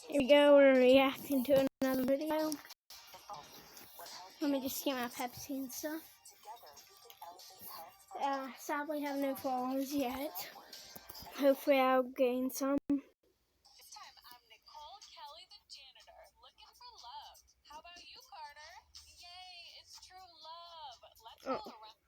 Here we go, we're reacting to another video. Let me just get my Pepsi and stuff. Sadly have no followers yet. Hopefully I'll gain some. This time I'm Nicole Kelly, the janitor, looking for love. How about you, Carter? Yay, it's true love. Let's go around.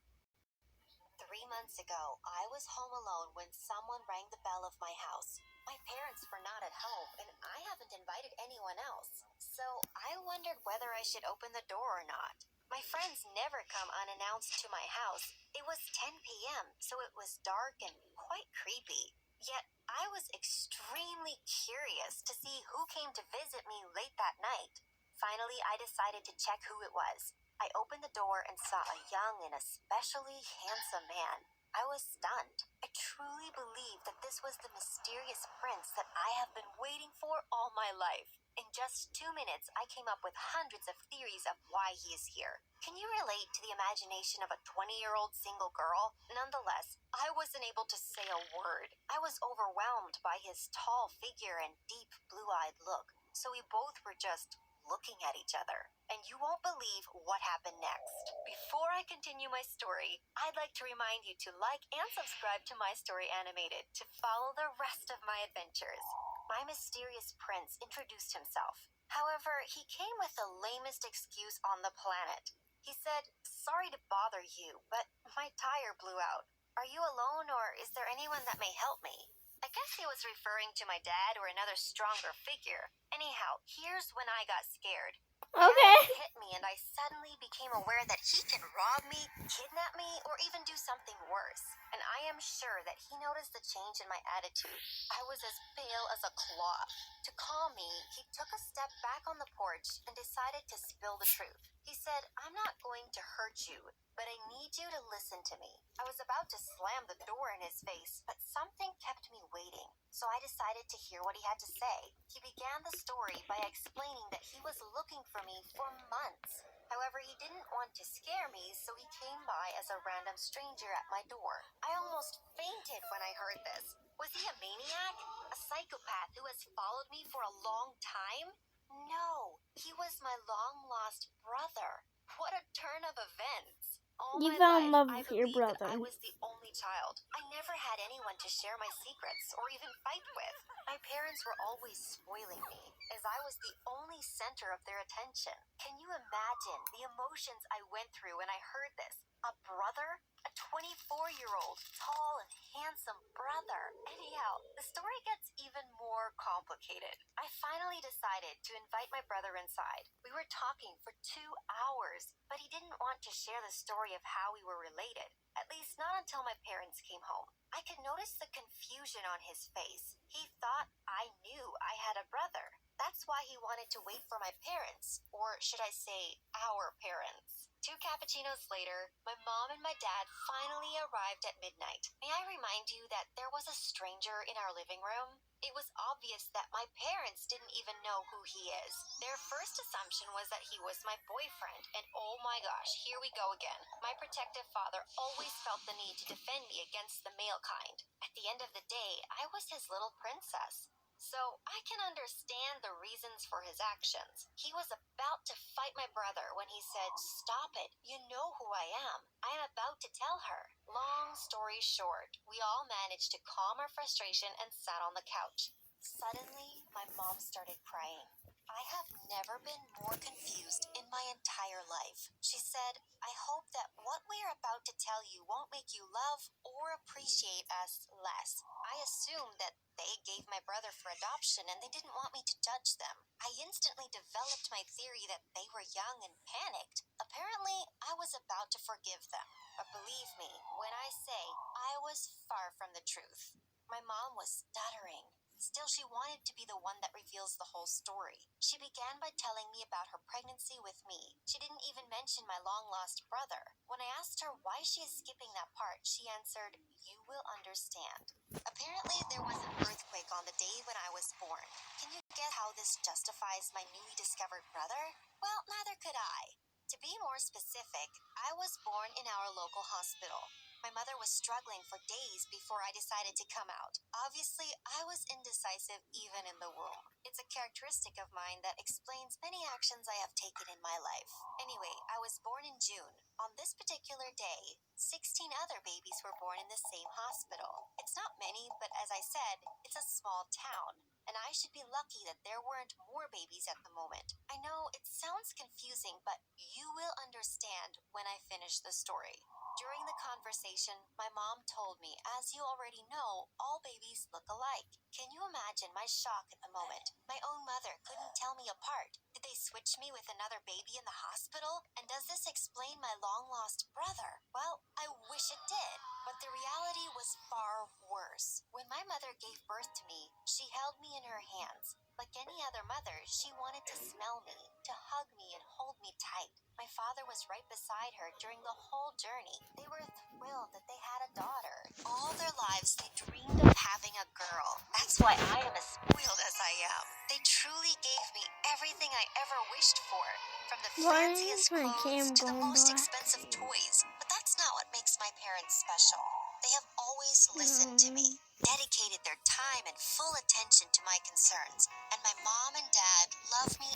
3 months ago, I was home alone when someone rang the bell of my house. My parents were not at home, and I haven't invited anyone else. So I wondered whether I should open the door or not. My friends never come unannounced to my house. It was 10 p.m., so it was dark and quite creepy. Yet I was extremely curious to see who came to visit me late that night. Finally, I decided to check who it was. I opened the door and saw a young and especially handsome man. I was stunned. I truly believed that this was the mysterious prince that I have been waiting for all my life. In just 2 minutes, I came up with hundreds of theories of why he is here. Can you relate to the imagination of a 20-year-old single girl? Nonetheless, I wasn't able to say a word. I was overwhelmed by his tall figure and deep blue-eyed look, so we both were just looking at each other. And you won't believe what happened next. Before I continue my story, I'd like to remind you to like and subscribe to My Story Animated to follow the rest of my adventures. My mysterious prince introduced himself. However, he came with the lamest excuse on the planet. He said, "Sorry to bother you, but my tire blew out. Are you alone, or is there anyone that may help me?" I guess he was referring to my dad or another stronger figure. Anyhow, here's when I got scared. Okay. It hit me and I suddenly became aware that he can rob me, kidnap me, or even do something worse. And I am sure that he noticed the change in my attitude. I was as pale as a cloth. To calm me, he took a step back on the porch and decided to spill the truth. He said, "I'm not going to hurt you, but I need you to listen to me." I was about to slam the door in his face, but something kept me waiting, so I decided to hear what he had to say. He began the story by explaining that he was looking for me for months. However, he didn't want to scare me, so he came by as a random stranger at my door. I almost fainted when I heard this. Was he a maniac? A psychopath who has followed me for a long time? No, he was my long-lost brother. What a turn of events. All You my fell in life, love I with your believed that brother. I was the only child. I never had anyone to share my secrets or even fight with. My parents were always spoiling me, as I was the only center of their attention. Can you imagine the emotions I went through when I heard this? A brother? A 24-year-old, tall and handsome brother. Anyhow, the story gets even more complicated. I finally decided to invite my brother inside. We were talking for 2 hours, but he didn't want to share the story of how we were related. At least not until my parents came home. I could notice the confusion on his face. He thought I knew I had a brother. That's why he wanted to wait for my parents, or should I say, our parents. 2 cappuccinos later, my mom and my dad finally arrived at midnight. May I remind you that there was a stranger in our living room? It was obvious that my parents didn't even know who he is. Their first assumption was that he was my boyfriend, and oh my gosh, here we go again. My protective father always felt the need to defend me against the male kind. At the end of the day, I was his little princess. So I can understand the reasons for his actions. He was about to fight my brother when he said, "Stop it, you know who I am. I am about to tell her." Long story short, we all managed to calm our frustration and sat on the couch. Suddenly, my mom started crying. I have never been more confused in my entire life. She said, "I hope that what we are about to tell you won't make you love or appreciate us less." I assumed that they gave my brother for adoption and they didn't want me to judge them. I instantly developed my theory that they were young and panicked. Apparently, I was about to forgive them. But believe me, when I say I was far from the truth. My mom was stuttering. Still, she wanted to be the one that reveals the whole story. She began by telling me about her pregnancy with me. She didn't even mention my long-lost brother. When I asked her why she is skipping that part, she answered, "You will understand." Apparently, there was an earthquake on the day when I was born. Can you guess how this justifies my newly discovered brother? Well, neither could I. To be more specific, I was born in our local hospital. My mother was struggling for days before I decided to come out. Obviously, I was indecisive even in the womb. It's a characteristic of mine that explains many actions I have taken in my life. Anyway, I was born in June. On this particular day, 16 other babies were born in the same hospital. It's not many, but as I said, it's a small town. And I should be lucky that there weren't more babies at the moment. I know it sounds confusing, but you will understand when I finish the story. During the conversation, my mom told me, as you already know, all babies look alike. Can you imagine my shock at the moment? My own mother couldn't tell me apart. Did they switch me with another baby in the hospital? And does this explain my long-lost brother? Well, I wish it did, but the reality was far worse. When my mother gave birth to me, she held me in her hands. Like any other mother, she wanted to smell me, to hug me and hold me tight. My father was right beside her during the whole journey. They were thrilled that they had a daughter. All their lives, they dreamed of having a girl. That's why I am as spoiled as I am. They truly gave me everything I ever wished for, from the Why fanciest is my clothes cam to the going most black? expensive toys. But that's not what makes my parents special. They have always listened to me, dedicated their time and full attention to my concerns. And my mom and dad love me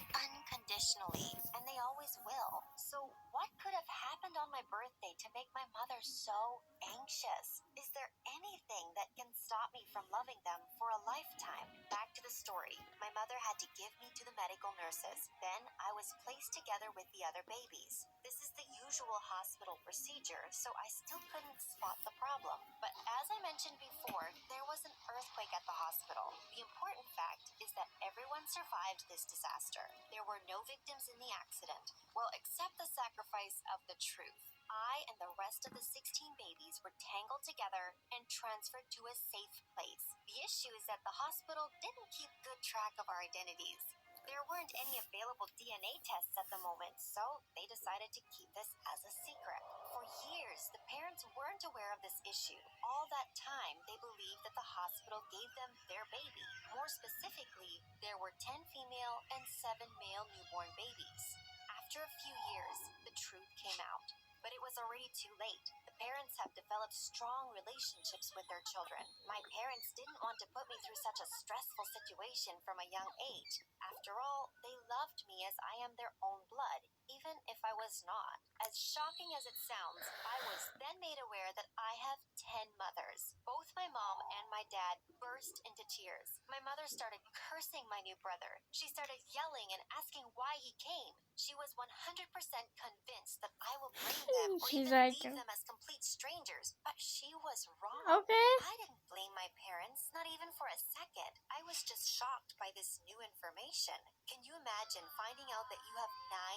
unconditionally, and they always will. So what could have happened on my birthday to make my mother so anxious? Is there anything that can stop me from loving them for a lifetime? Back to the story. My mother had to give me to the medical nurses. Then I was placed together with the other babies. This is the usual hospital procedure, so I still couldn't spot the problem. But as I mentioned before, there was an earthquake at the hospital. The important fact is that everyone survived this disaster. There were no victims in the accident. Well, except the sacrifice of the truth. I and the rest of the 16 babies were tangled together and transferred to a safe place. The issue is that the hospital didn't keep good track of our identities. There weren't any available DNA tests at the moment, so they decided to keep this as a secret. For years, the parents weren't aware of this issue. All that time, they believed that the hospital gave them their baby. More specifically, there were 10 female and 7 male newborn babies. After a few years, the truth came out. But it was already too late. The parents have developed strong relationships with their children. My parents didn't want to put me through such a stressful situation from a young age. After all, they loved me as I am their own blood, even if I was not. As shocking as it sounds, I was then made aware that I have 10 mothers. Both my mom and my dad burst into tears. My mother started cursing my new brother. She started yelling and asking why he came. She was 100% convinced that I will blame them or She's even like, leave them as complete strangers. But she was wrong. okay. I didn't blame my parents, not even for a second. I was just shocked by this new information. Can you imagine finding out that you have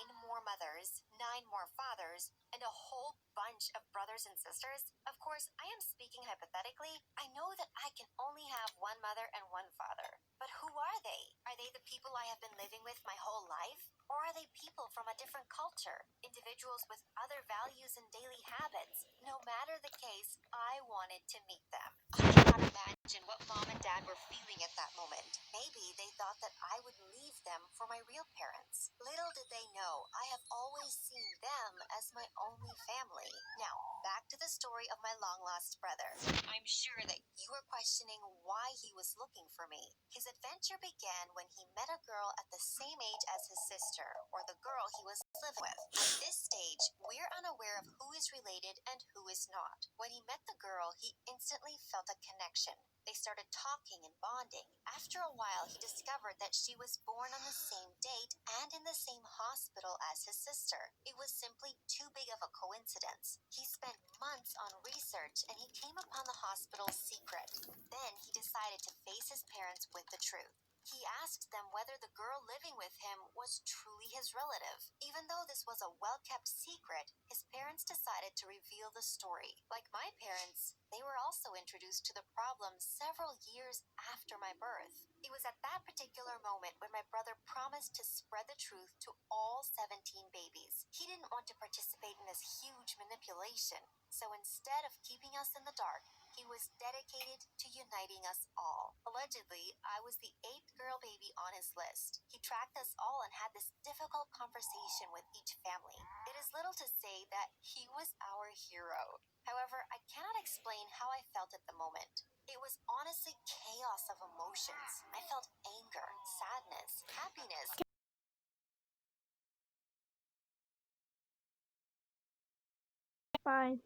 9 more mothers, 9 more fathers, and a whole bunch of brothers and sisters? Of course, I am speaking hypothetically. I know that I can only have one mother and one father. But who are they? Are they the people I have been living with my whole life? Or are they people from a different culture? Individuals with other values and daily habits? No matter the case, I wanted to meet them. I cannot imagine what mom and dad were feeling at that moment. Maybe they thought that I would leave them for my real parents. Little did they know, I have always seen them as my only family. Now, back to the story of my long-lost brother. I'm sure that you are questioning why he was looking for me. His adventure began when he met a girl at the same age as his sister, or the girl he was living with. At this stage, we're unaware of who is related and who is not. When he met the girl, he instantly felt a connection. They started talking and bonding. After a while, he discovered that she was born on the same date and in the same hospital as his sister. It was simply too big of a coincidence. He spent months on research and he came upon the hospital's secret. Then he decided to face his parents with the truth. He asked them whether the girl living with him was truly his relative. Even though this was a well-kept secret, his parents decided to reveal the story. Like my parents, they were also introduced to the problem several years after my birth. It was at that particular moment when my brother promised to spread the truth to all 17 babies. He didn't want to participate in this huge manipulation, so instead of keeping us in the dark, He was dedicated to uniting us all. Allegedly, I was the 8th girl baby on his list. He tracked us all and had this difficult conversation with each family. It is little to say that he was our hero. However, I cannot explain how I felt at the moment. It was honestly chaos of emotions. I felt anger, sadness, happiness. Bye.